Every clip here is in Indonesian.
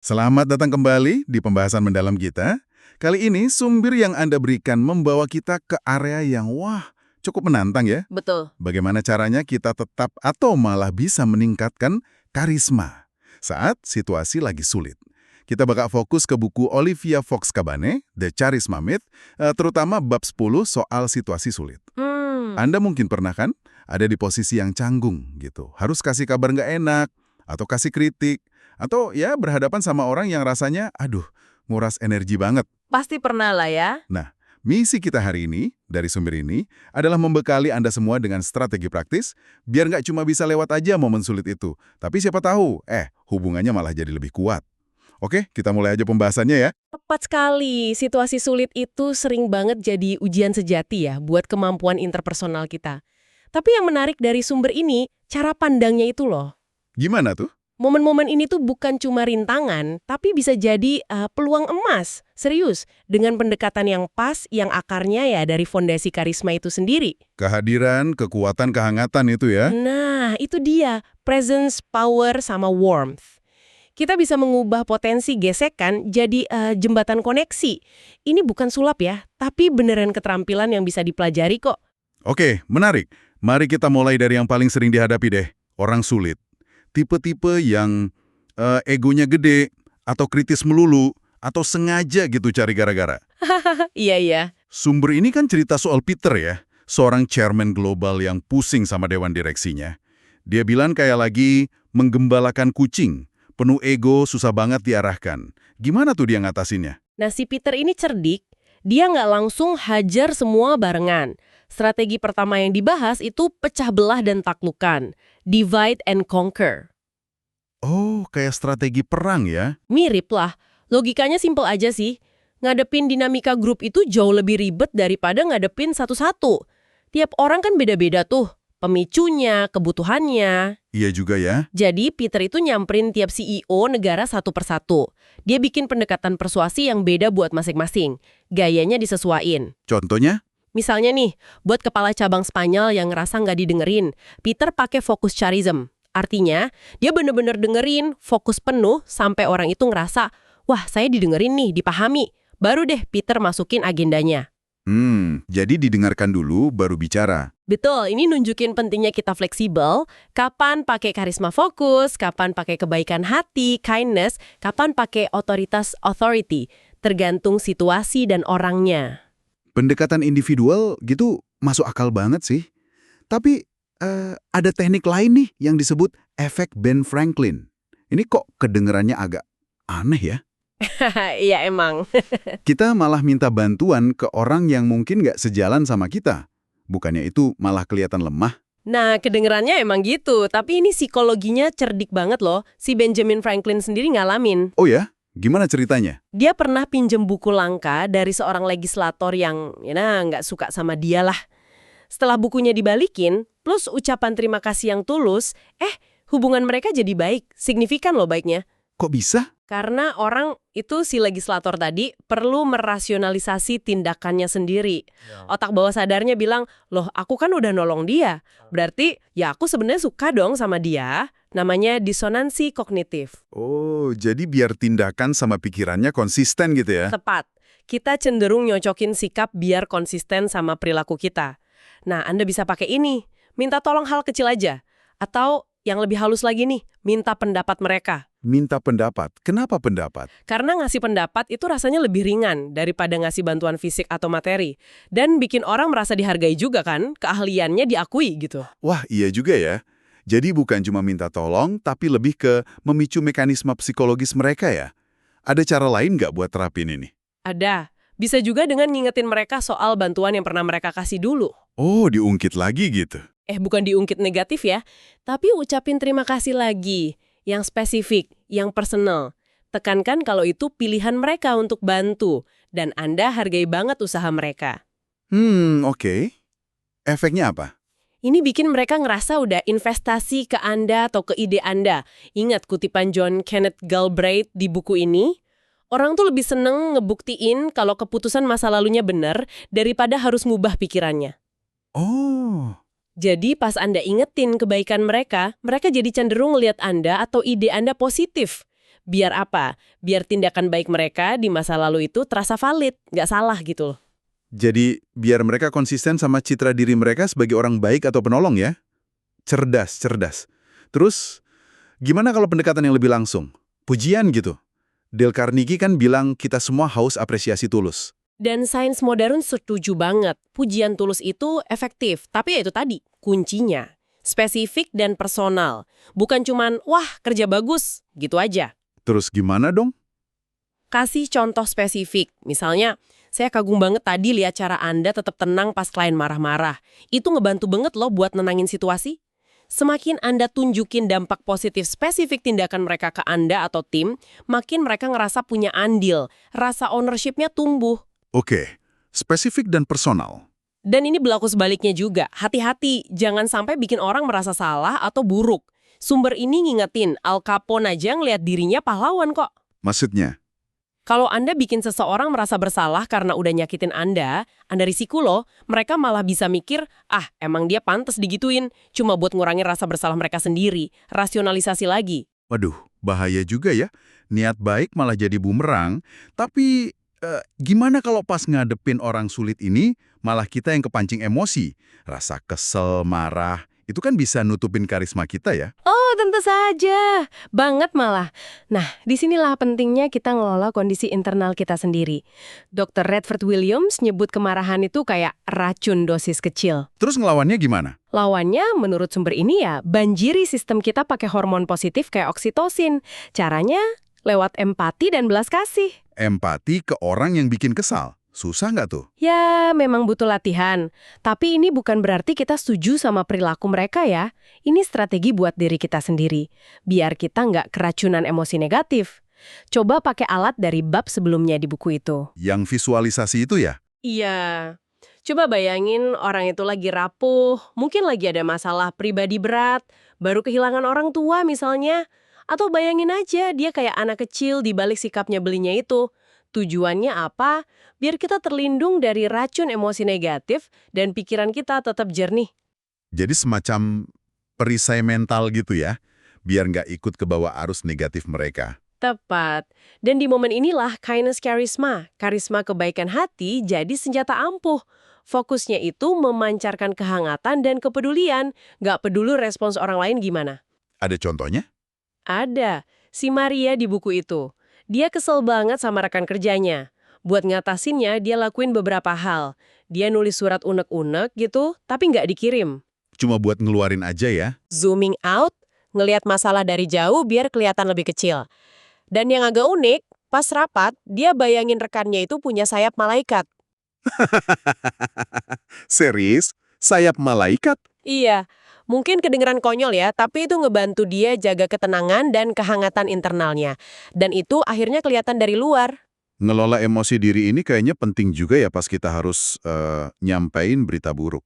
Selamat datang kembali di pembahasan mendalam kita. Kali ini sumber yang Anda berikan membawa kita ke area yang cukup menantang ya. Betul. Bagaimana caranya kita tetap atau malah bisa meningkatkan karisma saat situasi lagi sulit. Kita bakal fokus ke buku Olivia Fox-Cabane, The Charisma Myth, terutama bab 10 soal situasi sulit. Anda mungkin pernah kan ada di posisi yang canggung gitu. Harus kasih kabar nggak enak, atau kasih kritik, atau ya berhadapan sama orang yang rasanya, nguras energi banget. Pasti pernah lah ya. Nah, misi kita hari ini, dari sumber ini, adalah membekali Anda semua dengan strategi praktis, biar nggak cuma bisa lewat aja momen sulit itu. Tapi siapa tahu, hubungannya malah jadi lebih kuat. Oke, kita mulai aja pembahasannya ya. Tepat sekali. Situasi sulit itu sering banget jadi ujian sejati ya buat kemampuan interpersonal kita. Tapi yang menarik dari sumber ini, cara pandangnya itu loh. Gimana tuh? Momen-momen ini tuh bukan cuma rintangan, tapi bisa jadi peluang emas. Serius, dengan pendekatan yang pas, yang akarnya ya dari fondasi karisma itu sendiri. Kehadiran, kekuatan, kehangatan itu ya. Nah, itu dia. Presence, power, sama warmth. Kita bisa mengubah potensi gesekan jadi jembatan koneksi. Ini bukan sulap ya, tapi beneran keterampilan yang bisa dipelajari kok. Oke, menarik. Mari kita mulai dari yang paling sering dihadapi deh, orang sulit. Tipe-tipe yang egonya gede, atau kritis melulu, atau sengaja gitu cari gara-gara. Iya. Sumber ini kan cerita soal Peter ya, seorang chairman global yang pusing sama dewan direksinya. Dia bilang kayak lagi menggembalakan kucing, penuh ego, susah banget diarahkan. Gimana tuh dia ngatasinnya? Nah, si Peter ini cerdik. Dia nggak langsung hajar semua barengan. Strategi pertama yang dibahas itu pecah belah dan taklukan. Divide and conquer. Oh, kayak strategi perang ya? Mirip lah. Logikanya simpel aja sih. Ngadepin dinamika grup itu jauh lebih ribet daripada ngadepin satu-satu. Tiap orang kan beda-beda tuh. Pemicunya, kebutuhannya. Iya juga ya. Jadi Peter itu nyamperin tiap CEO negara satu persatu. Dia bikin pendekatan persuasi yang beda buat masing-masing. Gayanya disesuaiin. Contohnya? Misalnya nih, buat kepala cabang Spanyol yang ngerasa nggak didengerin, Peter pakai fokus charism. Artinya, dia bener-bener dengerin, fokus penuh, sampai orang itu ngerasa, wah saya didengerin nih, dipahami. Baru deh Peter masukin agendanya. Jadi didengarkan dulu, baru bicara. Betul, ini nunjukin pentingnya kita fleksibel, kapan pakai karisma fokus, kapan pakai kebaikan hati, kindness, kapan pakai otoritas authority, tergantung situasi dan orangnya. Pendekatan individual gitu masuk akal banget sih. Tapi ada teknik lain nih yang disebut efek Ben Franklin. Ini kok kedengerannya agak aneh ya? Iya emang. Kita malah minta bantuan ke orang yang mungkin nggak sejalan sama kita. Bukannya itu malah kelihatan lemah? Nah, kedengerannya emang gitu, tapi ini psikologinya cerdik banget loh. Si Benjamin Franklin sendiri ngalamin. Oh ya? Gimana ceritanya? Dia pernah pinjem buku langka dari seorang legislator yang nggak suka sama dia lah. Setelah bukunya dibalikin, plus ucapan terima kasih yang tulus, hubungan mereka jadi baik, signifikan loh baiknya. Kok bisa? Karena orang itu si legislator tadi perlu merasionalisasi tindakannya sendiri. Otak bawah sadarnya bilang, loh aku kan udah nolong dia. Berarti ya aku sebenarnya suka dong sama dia. Namanya disonansi kognitif. Oh, jadi biar tindakan sama pikirannya konsisten gitu ya? Tepat. Kita cenderung nyocokin sikap biar konsisten sama perilaku kita. Nah, Anda bisa pakai ini. Minta tolong hal kecil aja. Atau yang lebih halus lagi nih, minta pendapat mereka. Minta pendapat. Kenapa pendapat? Karena ngasih pendapat itu rasanya lebih ringan daripada ngasih bantuan fisik atau materi. Dan bikin orang merasa dihargai juga kan, keahliannya diakui gitu. Wah, iya juga ya. Jadi bukan cuma minta tolong, tapi lebih ke memicu mekanisme psikologis mereka ya. Ada cara lain nggak buat terapin ini? Ada. Bisa juga dengan ngingetin mereka soal bantuan yang pernah mereka kasih dulu. Oh, diungkit lagi gitu. Bukan diungkit negatif ya, tapi ucapin terima kasih lagi. Yang spesifik, yang personal. Tekankan kalau itu pilihan mereka untuk bantu, dan Anda hargai banget usaha mereka. Oke. Efeknya apa? Ini bikin mereka ngerasa udah investasi ke Anda atau ke ide Anda. Ingat kutipan John Kenneth Galbraith di buku ini? Orang tuh lebih seneng ngebuktiin kalau keputusan masa lalunya benar daripada harus ngubah pikirannya. Oh, Jadi pas Anda ingetin kebaikan mereka, mereka jadi cenderung ngelihat Anda atau ide Anda positif. Biar apa? Biar tindakan baik mereka di masa lalu itu terasa valid, nggak salah gitu loh. Jadi, biar mereka konsisten sama citra diri mereka sebagai orang baik atau penolong ya? Cerdas, cerdas. Terus, gimana kalau pendekatan yang lebih langsung? Pujian gitu. Dale Carnegie kan bilang kita semua haus apresiasi tulus. Dan sains modern setuju banget, pujian tulus itu efektif. Tapi ya itu tadi, kuncinya. Spesifik dan personal. Bukan cuman, wah kerja bagus, gitu aja. Terus gimana dong? Kasih contoh spesifik. Misalnya, saya kagum banget tadi lihat cara Anda tetap tenang pas klien marah-marah. Itu ngebantu banget loh buat nenangin situasi. Semakin Anda tunjukin dampak positif spesifik tindakan mereka ke Anda atau tim, makin mereka ngerasa punya andil, rasa ownership-nya tumbuh. Oke, spesifik dan personal. Dan ini berlaku sebaliknya juga. Hati-hati, jangan sampai bikin orang merasa salah atau buruk. Sumber ini ngingetin, Al Capone aja ngeliat dirinya pahlawan kok. Maksudnya? Kalau Anda bikin seseorang merasa bersalah karena udah nyakitin Anda risiko loh, mereka malah bisa mikir, emang dia pantas digituin, cuma buat ngurangin rasa bersalah mereka sendiri, rasionalisasi lagi. Waduh, bahaya juga ya. Niat baik malah jadi bumerang. Tapi, gimana kalau pas ngadepin orang sulit ini, malah kita yang kepancing emosi? Rasa kesel, marah, itu kan bisa nutupin karisma kita ya. Oh, tentu saja. Banget malah. Nah, disinilah pentingnya kita ngelola kondisi internal kita sendiri. Dr. Redford Williams nyebut kemarahan itu kayak racun dosis kecil. Terus ngelawannya gimana? Lawannya, menurut sumber ini ya, banjiri sistem kita pakai hormon positif kayak oksitosin. Caranya lewat empati dan belas kasih. Empati ke orang yang bikin kesal. Susah nggak tuh? Ya, memang butuh latihan. Tapi ini bukan berarti kita setuju sama perilaku mereka ya. Ini strategi buat diri kita sendiri. Biar kita nggak keracunan emosi negatif. Coba pakai alat dari bab sebelumnya di buku itu. Yang visualisasi itu ya? Iya. Coba bayangin orang itu lagi rapuh, mungkin lagi ada masalah pribadi berat, baru kehilangan orang tua misalnya. Atau bayangin aja dia kayak anak kecil di balik sikapnya belinya itu. Tujuannya apa? Biar kita terlindung dari racun emosi negatif dan pikiran kita tetap jernih. Jadi semacam perisai mental gitu ya? Biar nggak ikut ke bawah arus negatif mereka. Tepat. Dan di momen inilah kindness karisma kebaikan hati jadi senjata ampuh. Fokusnya itu memancarkan kehangatan dan kepedulian, nggak peduli respons orang lain gimana. Ada contohnya? Ada. Si Maria di buku itu. Dia kesel banget sama rekan kerjanya. Buat ngatasinnya, dia lakuin beberapa hal. Dia nulis surat unek-unek gitu, tapi nggak dikirim. Cuma buat ngeluarin aja ya? Zooming out, ngelihat masalah dari jauh biar kelihatan lebih kecil. Dan yang agak unik, pas rapat, dia bayangin rekannya itu punya sayap malaikat. Serius? Sayap malaikat? Iya, mungkin kedengeran konyol ya, tapi itu ngebantu dia jaga ketenangan dan kehangatan internalnya. Dan itu akhirnya kelihatan dari luar. Ngelola emosi diri ini kayaknya penting juga ya pas kita harus nyampein berita buruk.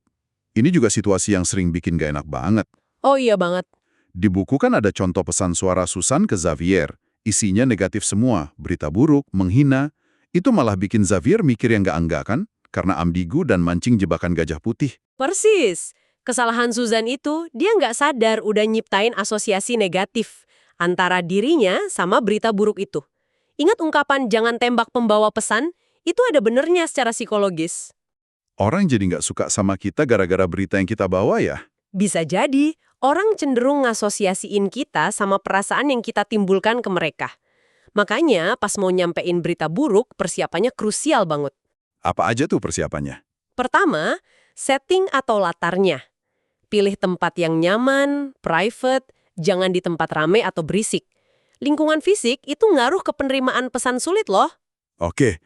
Ini juga situasi yang sering bikin gak enak banget. Oh iya banget. Di buku kan ada contoh pesan suara Susan ke Xavier. Isinya negatif semua, berita buruk, menghina. Itu malah bikin Xavier mikir yang gak enggak kan? Karena ambigu dan mancing jebakan gajah putih. Persis. Kesalahan Susan itu, dia nggak sadar udah nyiptain asosiasi negatif antara dirinya sama berita buruk itu. Ingat ungkapan jangan tembak pembawa pesan? Itu ada benernya secara psikologis. Orang jadi nggak suka sama kita gara-gara berita yang kita bawa ya? Bisa jadi, orang cenderung ngasosiasiin kita sama perasaan yang kita timbulkan ke mereka. Makanya, pas mau nyampein berita buruk, persiapannya krusial banget. Apa aja tuh persiapannya? Pertama, setting atau latarnya. Pilih tempat yang nyaman, private, jangan di tempat ramai atau berisik. Lingkungan fisik itu ngaruh ke penerimaan pesan sulit loh. Oke,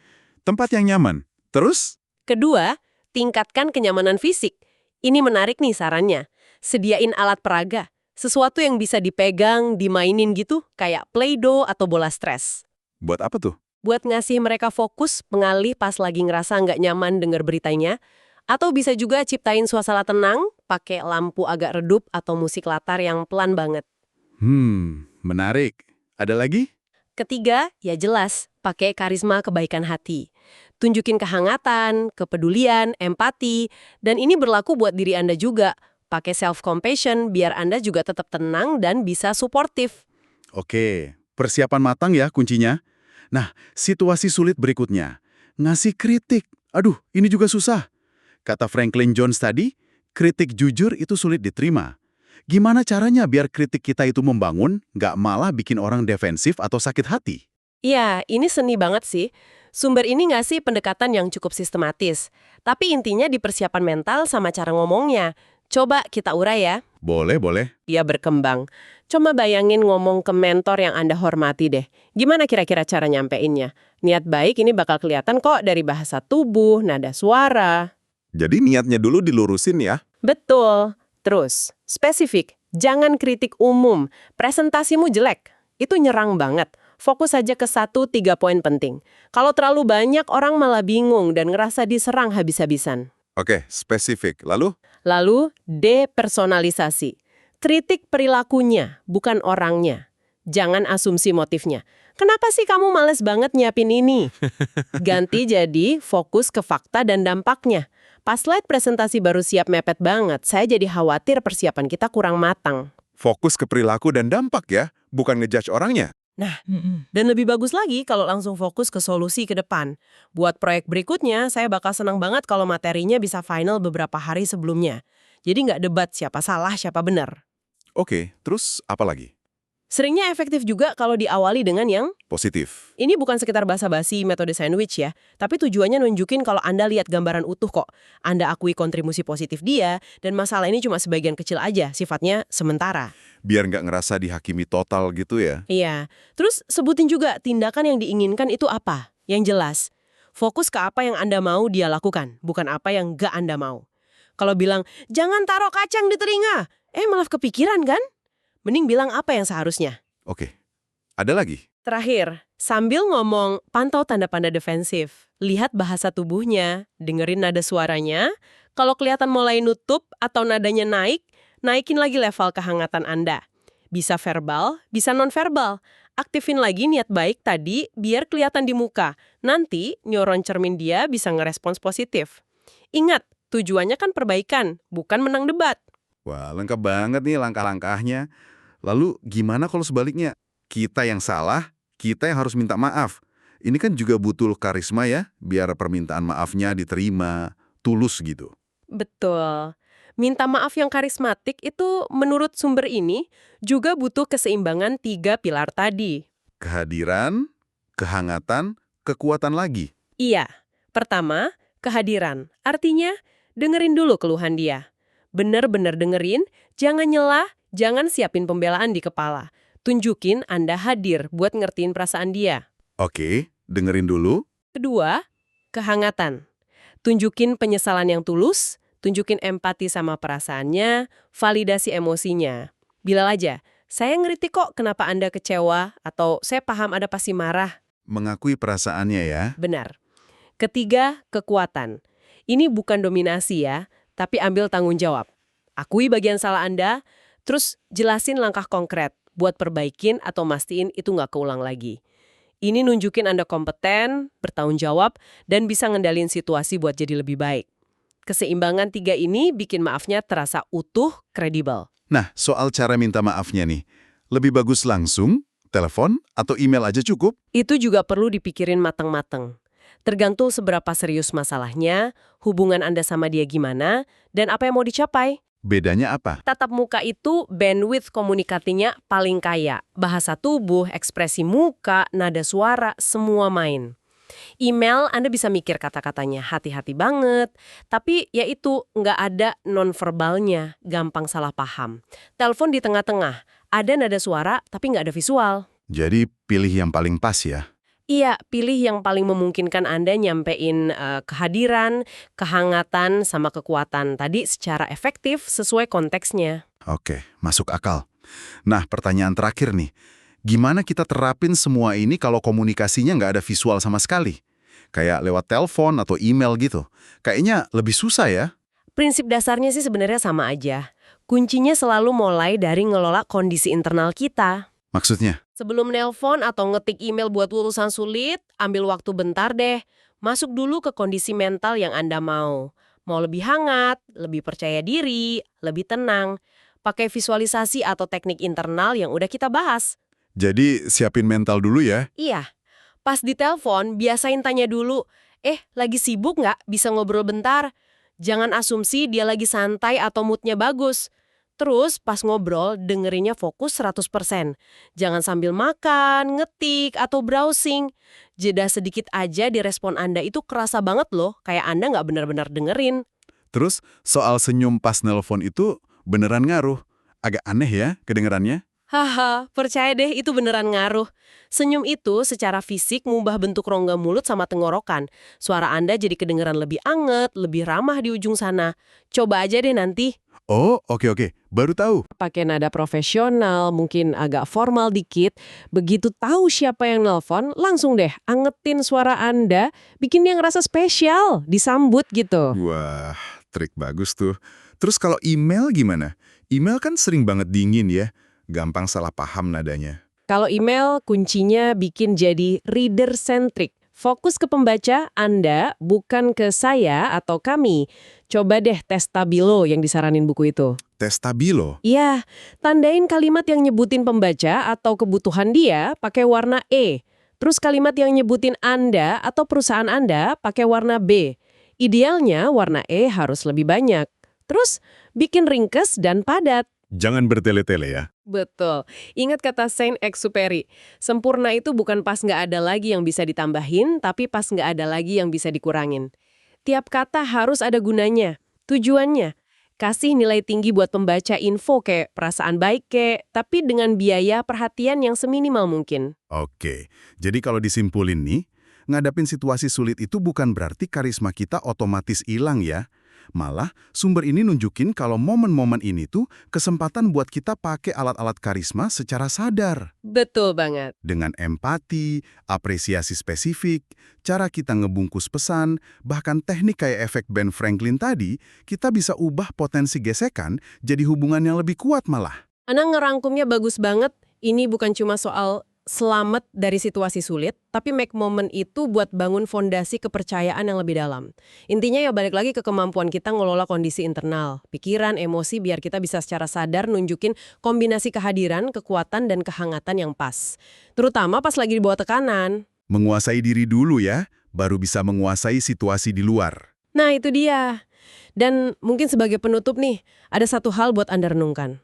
tempat yang nyaman. Terus? Kedua, tingkatkan kenyamanan fisik. Ini menarik nih sarannya. Sediain alat peraga, sesuatu yang bisa dipegang, dimainin gitu, kayak Play-Doh atau bola stres. Buat apa tuh? Buat ngasih mereka fokus, mengalih pas lagi ngerasa nggak nyaman denger beritanya. Atau bisa juga ciptain suasana tenang, pakai lampu agak redup atau musik latar yang pelan banget. Menarik. Ada lagi? Ketiga, ya jelas, pakai karisma kebaikan hati. Tunjukin kehangatan, kepedulian, empati, dan ini berlaku buat diri Anda juga. Pakai self-compassion biar Anda juga tetap tenang dan bisa suportif. Oke, Persiapan matang ya kuncinya. Nah, situasi sulit berikutnya. Ngasih kritik. Aduh, ini juga susah. Kata Franklin Jones tadi, kritik jujur itu sulit diterima. Gimana caranya biar kritik kita itu membangun, nggak malah bikin orang defensif atau sakit hati? Iya, ini seni banget sih. Sumber ini ngasih pendekatan yang cukup sistematis. Tapi intinya di persiapan mental sama cara ngomongnya. Coba kita urai ya. Boleh, boleh. Dia berkembang. Coba bayangin ngomong ke mentor yang Anda hormati deh. Gimana kira-kira cara nyampeinnya? Niat baik ini bakal kelihatan kok dari bahasa tubuh, nada suara. Jadi niatnya dulu dilurusin ya. Betul. Terus, spesifik. Jangan kritik umum. Presentasimu jelek. Itu nyerang banget. Fokus saja ke 1-3 poin penting. Kalau terlalu banyak, orang malah bingung dan ngerasa diserang habis-habisan. Oke, spesifik. Lalu? Lalu, depersonalisasi. Kritik perilakunya, bukan orangnya. Jangan asumsi motifnya. Kenapa sih kamu males banget nyiapin ini? Ganti jadi fokus ke fakta dan dampaknya. Pas slide presentasi baru siap mepet banget, saya jadi khawatir persiapan kita kurang matang. Fokus ke perilaku dan dampak ya, bukan ngejudge orangnya. Dan lebih bagus lagi kalau langsung fokus ke solusi ke depan. Buat proyek berikutnya, saya bakal senang banget kalau materinya bisa final beberapa hari sebelumnya. Jadi nggak debat siapa salah, siapa benar. Oke, terus apa lagi? Seringnya efektif juga kalau diawali dengan yang Positif. ini bukan sekitar basa-basi metode sandwich ya, tapi tujuannya nunjukin kalau Anda lihat gambaran utuh kok. Anda akui kontribusi positif dia, dan masalah ini cuma sebagian kecil aja, sifatnya sementara. Biar nggak ngerasa dihakimi total gitu ya. Iya, terus sebutin juga tindakan yang diinginkan itu apa, yang jelas. Fokus ke apa yang Anda mau dia lakukan, bukan apa yang nggak Anda mau. Kalau bilang, jangan taruh kacang di telinga, malah kepikiran kan? Mending bilang apa yang seharusnya. Oke, ada lagi? Terakhir, sambil ngomong, pantau tanda-tanda defensif. Lihat bahasa tubuhnya, dengerin nada suaranya. Kalau kelihatan mulai nutup atau nadanya naik, naikin lagi level kehangatan Anda. Bisa verbal, bisa non-verbal. Aktifin lagi niat baik tadi biar kelihatan di muka. Nanti neuron cermin dia bisa ngerespons positif. Ingat, tujuannya kan perbaikan, bukan menang debat. Wah, lengkap banget nih langkah-langkahnya. Lalu gimana kalau sebaliknya? Kita yang salah, kita yang harus minta maaf. Ini kan juga butuh karisma ya, biar permintaan maafnya diterima, tulus gitu. Betul. Minta maaf yang karismatik itu menurut sumber ini juga butuh keseimbangan 3 pilar tadi. Kehadiran, kehangatan, kekuatan lagi. Iya. Pertama, kehadiran. Artinya, dengerin dulu keluhan dia. Bener-bener dengerin, jangan nyela, jangan siapin pembelaan di kepala. Tunjukin Anda hadir buat ngertiin perasaan dia. Oke, dengerin dulu. Kedua, kehangatan. Tunjukin penyesalan yang tulus, tunjukin empati sama perasaannya, validasi emosinya. Bilang aja, saya ngerti kok kenapa Anda kecewa, atau saya paham Anda pasti marah. Mengakui perasaannya ya. Benar. Ketiga, kekuatan. Ini bukan dominasi ya, tapi ambil tanggung jawab. Akui bagian salah Anda, terus jelasin langkah konkret buat perbaikin atau mastiin itu nggak keulang lagi. Ini nunjukin Anda kompeten, bertanggung jawab, dan bisa ngendalin situasi buat jadi lebih baik. Keseimbangan 3 ini bikin maafnya terasa utuh, kredibel. Nah, soal cara minta maafnya nih. Lebih bagus langsung, telepon, atau email aja cukup? Itu juga perlu dipikirin matang-matang. Tergantung seberapa serius masalahnya, hubungan Anda sama dia gimana, dan apa yang mau dicapai. Bedanya apa? Tatap muka itu bandwidth komunikasinya paling kaya. Bahasa tubuh, ekspresi muka, nada suara, semua main. Email Anda bisa mikir kata-katanya hati-hati banget, tapi ya itu nggak ada nonverbalnya, gampang salah paham. Telepon di tengah-tengah, ada nada suara tapi nggak ada visual. Jadi pilih yang paling pas ya. Iya, pilih yang paling memungkinkan Anda nyampein kehadiran, kehangatan, sama kekuatan tadi secara efektif sesuai konteksnya. Oke, masuk akal. Nah, pertanyaan terakhir nih. Gimana kita terapin semua ini kalau komunikasinya nggak ada visual sama sekali? Kayak lewat telepon atau email gitu. Kayaknya lebih susah ya. Prinsip dasarnya sih sebenarnya sama aja. Kuncinya selalu mulai dari ngelola kondisi internal kita. Maksudnya? Sebelum nelpon atau ngetik email buat urusan sulit, ambil waktu bentar deh. Masuk dulu ke kondisi mental yang Anda mau. Mau lebih hangat, lebih percaya diri, lebih tenang. Pakai visualisasi atau teknik internal yang udah kita bahas. Jadi siapin mental dulu ya. Iya. Pas ditelepon, biasain tanya dulu, lagi sibuk nggak? Bisa ngobrol bentar? Jangan asumsi dia lagi santai atau moodnya bagus. Terus pas ngobrol, dengerinnya fokus 100%. Jangan sambil makan, ngetik, atau browsing. Jeda sedikit aja di respon Anda itu kerasa banget loh, kayak Anda nggak benar-benar dengerin. Terus soal senyum pas nelpon itu beneran ngaruh. Agak aneh ya kedengerannya. Haha, percaya deh itu beneran ngaruh. Senyum itu secara fisik mengubah bentuk rongga mulut sama tenggorokan. Suara Anda jadi kedengeran lebih anget, lebih ramah di ujung sana. Coba aja deh nanti. Oh, oke. Baru tahu. Pakai nada profesional, mungkin agak formal dikit. Begitu tahu siapa yang nelpon, langsung deh angetin suara Anda, bikin dia ngerasa spesial, disambut gitu. Wah, trik bagus tuh. Terus kalau email gimana? Email kan sering banget dingin ya. Gampang salah paham nadanya. Kalau email, kuncinya bikin jadi reader-centric. Fokus ke pembaca Anda, bukan ke saya atau kami. Coba deh tes Stabilo yang disaranin buku itu. Tes Stabilo. Iya, tandain kalimat yang nyebutin pembaca atau kebutuhan dia pakai warna E. Terus kalimat yang nyebutin Anda atau perusahaan Anda pakai warna B. Idealnya warna E harus lebih banyak. Terus bikin ringkes dan padat. Jangan bertele-tele ya. Betul. Ingat kata Saint-Exupéry, sempurna itu bukan pas nggak ada lagi yang bisa ditambahin, tapi pas nggak ada lagi yang bisa dikurangin. Tiap kata harus ada gunanya, tujuannya. Kasih nilai tinggi buat pembaca info kayak perasaan baik tapi dengan biaya perhatian yang seminimal mungkin. Oke, jadi kalau disimpulin nih, ngadapin situasi sulit itu bukan berarti karisma kita otomatis hilang ya. Malah, sumber ini nunjukin kalau momen-momen ini tuh kesempatan buat kita pakai alat-alat karisma secara sadar. Betul banget. Dengan empati, apresiasi spesifik, cara kita ngebungkus pesan, bahkan teknik kayak efek Ben Franklin tadi, kita bisa ubah potensi gesekan jadi hubungan yang lebih kuat malah. Ana ngerangkumnya bagus banget. Ini bukan cuma soal selamat dari situasi sulit, tapi make moment itu buat bangun fondasi kepercayaan yang lebih dalam. Intinya ya balik lagi ke kemampuan kita ngelola kondisi internal, pikiran, emosi biar kita bisa secara sadar nunjukin kombinasi kehadiran, kekuatan, dan kehangatan yang pas. Terutama pas lagi di bawah tekanan. Menguasai diri dulu ya, baru bisa menguasai situasi di luar. Nah itu dia. Dan mungkin sebagai penutup nih, ada satu hal buat Anda renungkan.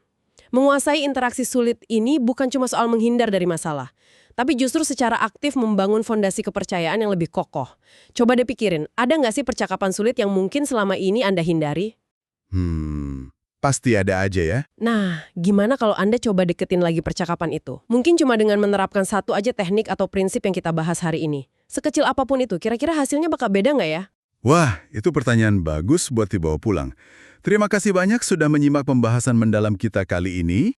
Menguasai interaksi sulit ini bukan cuma soal menghindar dari masalah, tapi justru secara aktif membangun fondasi kepercayaan yang lebih kokoh. Coba deh pikirin, ada nggak sih percakapan sulit yang mungkin selama ini Anda hindari? Pasti ada aja ya. Nah, gimana kalau Anda coba deketin lagi percakapan itu? Mungkin cuma dengan menerapkan satu aja teknik atau prinsip yang kita bahas hari ini. Sekecil apapun itu, kira-kira hasilnya bakal beda nggak ya? Wah, itu pertanyaan bagus buat dibawa pulang. Terima kasih banyak sudah menyimak pembahasan mendalam kita kali ini.